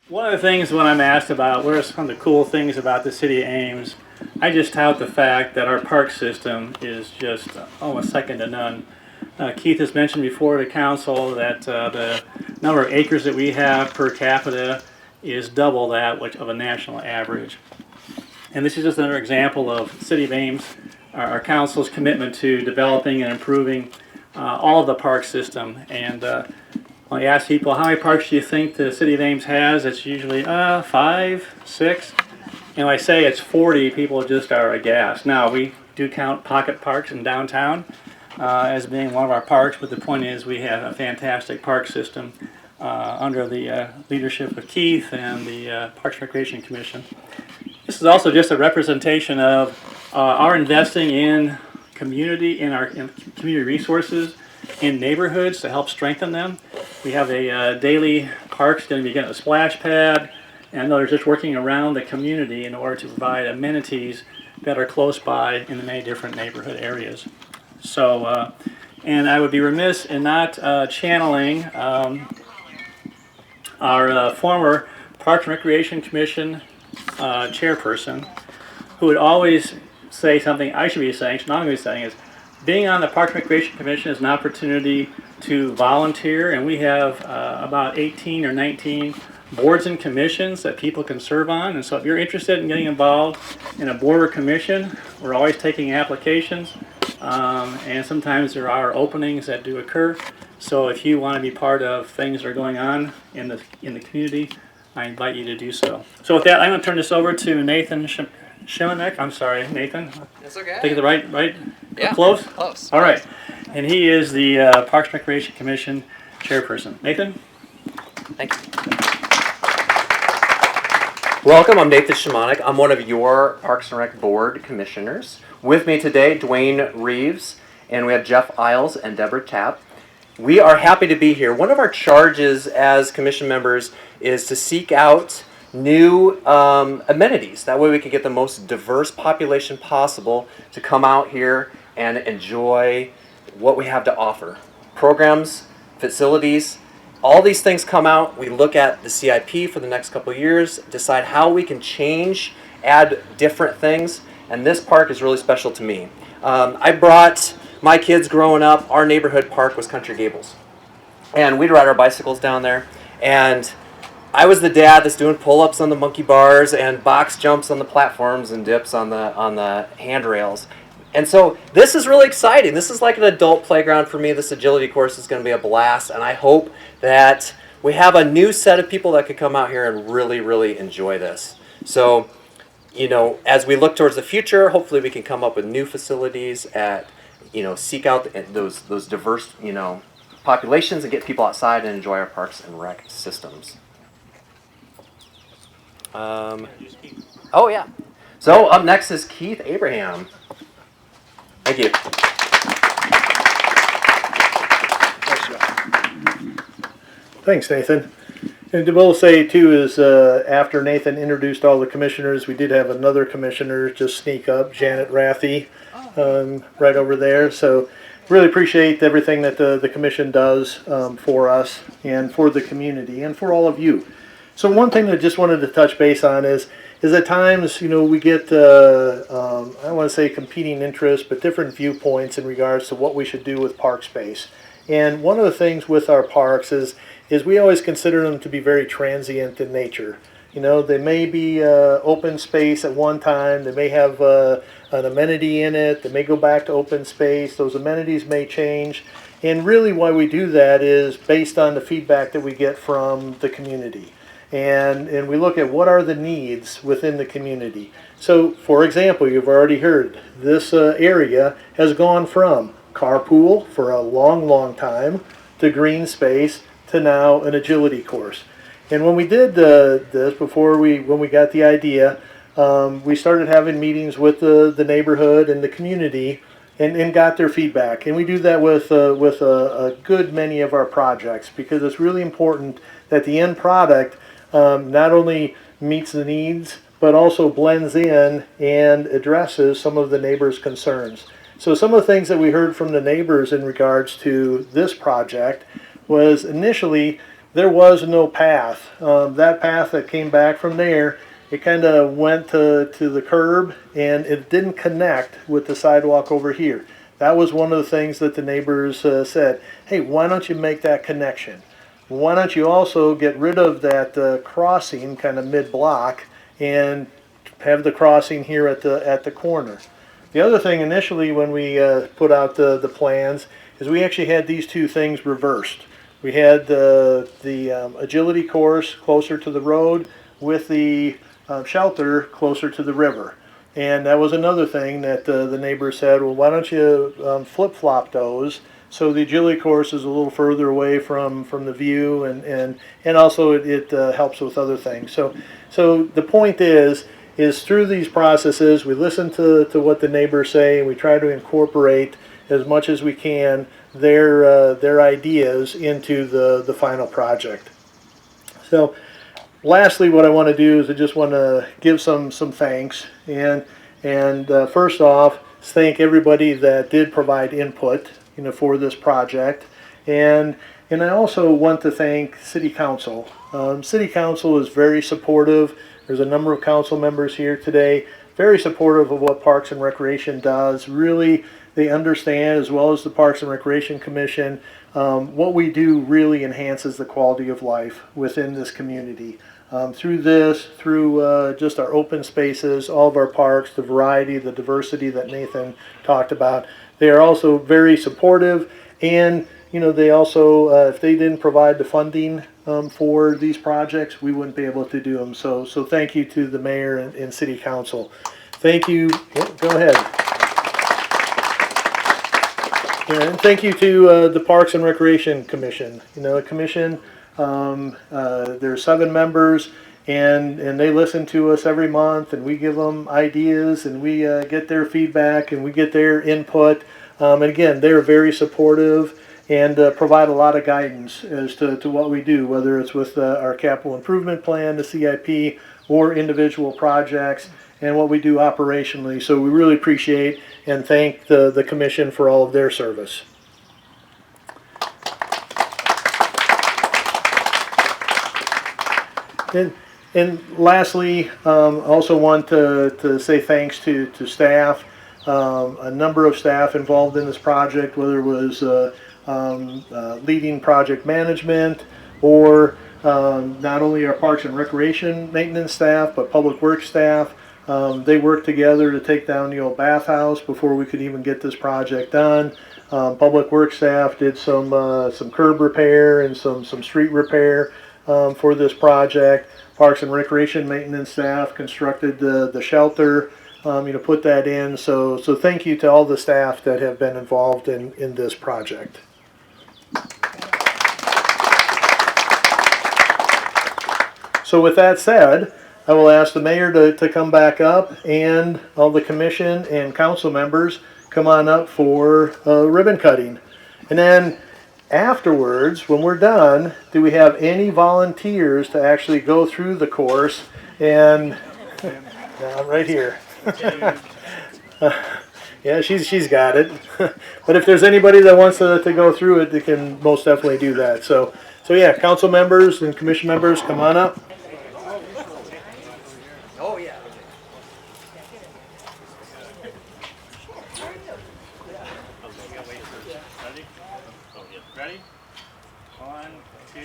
One of the things when I'm asked about what are some of the cool things about the city of Ames, I just tout the fact that our park system is just almost second to none. Keith has mentioned before to council that the number of acres that we have per capita is double that which of a national average. And this is just another example of City of Ames, our council's commitment to developing and improving all of the park system. And when I ask people, how many parks do you think the City of Ames has? It's usually 5, 6. And when I say it's 40, people just are aghast. Now, we do count pocket parks in downtown as being one of our parks, but the point is we have a fantastic park system under the leadership of Keith and the Parks and Recreation Commission. This is also just a representation of our investing in community, in community resources, in neighborhoods to help strengthen them. We have a daily parks going to be getting a splash pad, and they're just working around the community in order to provide amenities that are close by in the many different neighborhood areas. So, and I would be remiss in not channeling our former Parks and Recreation Commission chairperson, who would always say something I should be saying, so not I'm going to be saying is, being on the Parks and Recreation Commission is an opportunity to volunteer, and we have about 18 or 19 boards and commissions that people can serve on. And so if you're interested in getting involved in a board or commission, we're always taking applications, and sometimes there are openings that do occur. So if you want to be part of things that are going on in the community, I invite you to do so. So with that, I'm going to turn this over to Nathan Shimanek. I'm sorry, Nathan. That's okay. Take it right? Yeah. Close? Close. All right. And he is the Parks and Recreation Commission chairperson. Nathan? Thank you. Welcome, I'm Nathan Shimanek. I'm one of your Parks and Rec Board Commissioners. With me today, Dwayne Reeves, and we have Jeff Isles and Deborah Tapp. We are happy to be here. One of our charges as commission members is to seek out new amenities. That way we can get the most diverse population possible to come out here and enjoy what we have to offer. Programs, facilities, all these things come out. We look at the CIP for the next couple of years, decide how we can change, add different things, and this park is really special to me. I brought my kids growing up, our neighborhood park was Country Gables. And we'd ride our bicycles down there, and I was the dad that's doing pull-ups on the monkey bars and box jumps on the platforms and dips on the handrails. And so this is really exciting. This is like an adult playground for me. This agility course is going to be a blast, and I hope that we have a new set of people that could come out here and really, really enjoy this. So, you know, as we look towards the future, hopefully we can come up with new facilities seek out those diverse, populations and get people outside and enjoy our parks and rec systems. Oh yeah. So up next is Keith Abraham. Thank you. Thanks, Nathan. And I will say, too, is after Nathan introduced all the commissioners, we did have another commissioner just sneak up, Janet Rathie, right over there. So really appreciate everything that the commission does for us and for the community and for all of you. So one thing that I just wanted to touch base on is at times, we get, I don't want to say competing interests, but different viewpoints in regards to what we should do with park space. And one of the things with our parks is we always consider them to be very transient in nature. They may be open space at one time. They may have an amenity in it. They may go back to open space. Those amenities may change. And really why we do that is based on the feedback that we get from the community. And we look at what are the needs within the community. So, for example, you've already heard this area has gone from carpool for a long, long time to green space to now an agility course. And when we did this, when we got the idea, we started having meetings with the neighborhood and the community and got their feedback. And we do that with a good many of our projects because it's really important that the end product not only meets the needs, but also blends in and addresses some of the neighbors' concerns. So some of the things that we heard from the neighbors in regards to this project was initially there was no path. That path that came back from there, it kind of went to the curb, and it didn't connect with the sidewalk over here. That was one of the things that the neighbors said, hey, why don't you make that connection? Why don't you also get rid of that crossing kind of mid-block and have the crossing here at the corner? The other thing initially when we put out the plans is we actually had these two things reversed. We had the agility course closer to the road with the shelter closer to the river. And that was another thing that the neighbors said, well, why don't you flip-flop those so the agility course is a little further away from the view, and also it helps with other things. So the point is through these processes, we listen to what the neighbors say, and we try to incorporate as much as we can their ideas into the final project. So lastly, what I want to do is I just want to give some thanks, and first off, thank everybody that did provide input, for this project, and I also want to thank City Council. City Council is very supportive. There's a number of council members here today, very supportive of what Parks and Recreation does. Really, they understand, as well as the Parks and Recreation Commission, what we do really enhances the quality of life within this community. Through just our open spaces, all of our parks, the variety, the diversity that Nathan talked about, they are also very supportive, and they also, if they didn't provide the funding for these projects, we wouldn't be able to do them. So thank you to the mayor and city council. Thank you. Yeah, go ahead. Yeah, and thank you to the Parks and Recreation Commission. The commission, there's 7 members, and they listen to us every month, and we give them ideas, and we get their feedback, and we get their input. And again, they're very supportive and provide a lot of guidance as to what we do, whether it's with our capital improvement plan, the CIP, or individual projects, and what we do operationally. So we really appreciate and thank the commission for all of their service. And lastly, also want to say thanks to staff, a number of staff involved in this project, whether it was leading project management or not only our Parks and Recreation maintenance staff, but public works staff. They worked together to take down the old bathhouse before we could even get this project done. Public works staff did some curb repair and some street repair for this project. Parks and Recreation maintenance staff constructed the shelter, put that in. So thank you to all the staff that have been involved in this project. So with that said, I will ask the mayor to come back up, and all the commission and council members come on up for ribbon cutting. And then afterwards, when we're done, do we have any volunteers to actually go through the course? And right here. Yeah, she's got it. But if there's anybody that wants to go through it, they can most definitely do that. So yeah, council members and commission members, come on up. Oh, yeah. Ready? 1, 2,